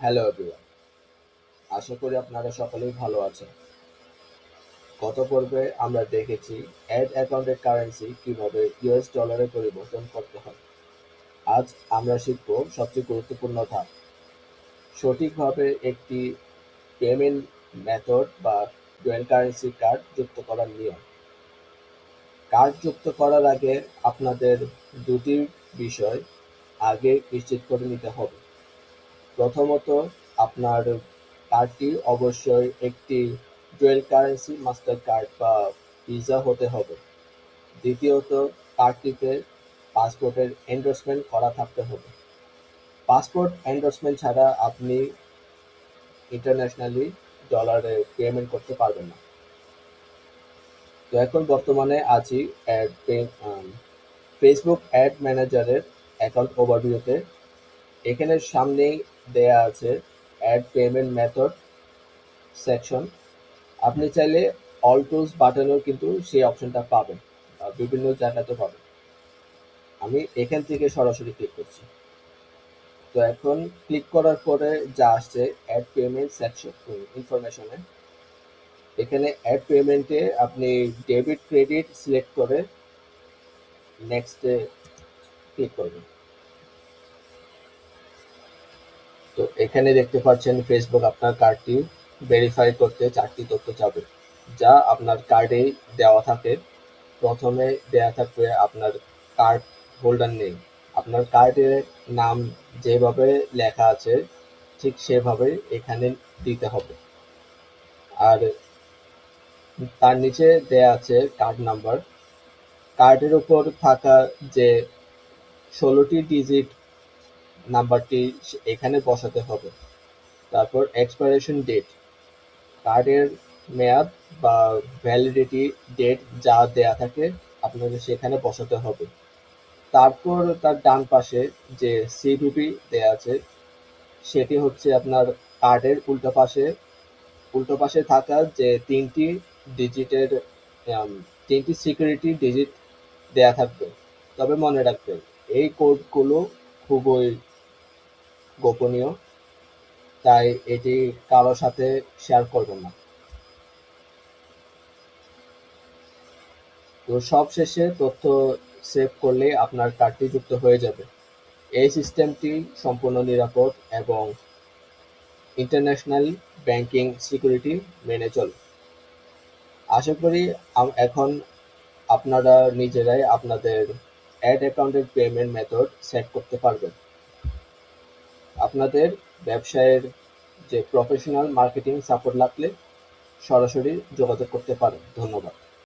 Hello everyone, আশা করি আপনারা সকলেই ভালো আছেন। গত পর্বে আমরা দেখেছি অ্যাড অ্যাকাউন্টের কারেন্সি কিভাবে ইউএস ডলারে পরিবর্তন করতে হয়। আজ আমরা শিখব সবচেয়ে গুরুত্বপূর্ণ ধাপ, সঠিকভাবে একটি পেমেন্ট মেথড বা ডুয়াল কারেন্সি কার্ড যুক্ত করার নিয়ম। কার্ড যুক্ত করার আগে আপনাদের দুটি বিষয় আগে নিশ্চিত করে নিতে হবে। প্রথমত, আপনার কার্ডটি অবশ্যই একটি ডুয়াল কারেন্সি মাস্টার কার্ড বা ভিসা হতে হবে। দ্বিতীয়ত, কার্ডটিতে পাসপোর্টের এন্ডোর্সমেন্ট করা থাকতে হবে। পাসপোর্ট এন্ডোর্সমেন্ট ছাড়া আপনি ইন্টারন্যাশনালি ডলারে পেমেন্ট করতে পারবেন না। তো এখন বর্তমানে আছি ফেসবুক অ্যাড ম্যানেজারের অ্যাকাউন্ট ওভারভিউতে। এখানে সামনেই দেয়া আছে অ্যাড পেমেন্ট মেথড সেকশন। আপনি চাইলে অল টুলস বাটনেও কিন্তু সেই অপশনটা পাবেন, বিভিন্ন জায়গাতে পাবেন। আমি এখান থেকে সরাসরি ক্লিক করছি। তো এখন ক্লিক করার পরে যা আসছে অ্যাড পেমেন্ট সেকশন ইনফরমেশনে, এখানে অ্যাড পেমেন্টে আপনি ডেবিট ক্রেডিট সিলেক্ট করে নেক্সটে ক্লিক করবেন। তো এখানে দেখতে পাচ্ছেন ফেসবুক আপনার কার্ডটি ভেরিফাই করতে 4টি তথ্য চাবে, যা আপনার কার্ডেই দেওয়া থাকে। প্রথমে দেয়া থাকবে আপনার কার্ড হোল্ডার নেম। আপনার কার্ডের নাম যেভাবে লেখা আছে ঠিক সেভাবেই এখানে দিতে হবে। আর তার নিচে দেয়া আছে কার্ড নাম্বার। কার্ডের উপর থাকা যে 16টি ডিজিট নাম্বারটি এখানে বসাতে হবে। তারপর এক্সপায়ারেশন ডেট, কার্ডের মেয়াদ বা ভ্যালিডিটি ডেট যা দেয়া থাকে আপনাকে সেখানে বসাতে হবে। তারপর তার ডান পাশে যে সিভিভি দেয়া আছে সেটি হচ্ছে আপনার কার্ডের উল্টো পাশে থাকা যে ডিজিটের তিনটি সিকিউরিটি ডিজিট দেয়া থাকবে। তবে মনে রাখবেন, এই কোডগুলো খুবই গোপনীয়, তাই এটি কারো সাথে শেয়ার করবেন না। তো সবশেষে তথ্য সেভ করলে আপনার কার্ডটি যুক্ত হয়ে যাবে। এই সিস্টেমটি সম্পূর্ণ নিরাপদ এবং ইন্টারন্যাশনাল ব্যাংকিং সিকিউরিটি মেনে চলে। আশা করি এখন আপনারা নিজেরাই আপনাদের অ্যাড অ্যাকাউন্টের পেমেন্ট মেথড সেট করতে পারবেন। আপনাদের ব্যবসায়ের যে প্রফেশনাল মার্কেটিং সাপোর্ট লাগলে সরাসরি যোগাযোগ করতে পারেন। ধন্যবাদ।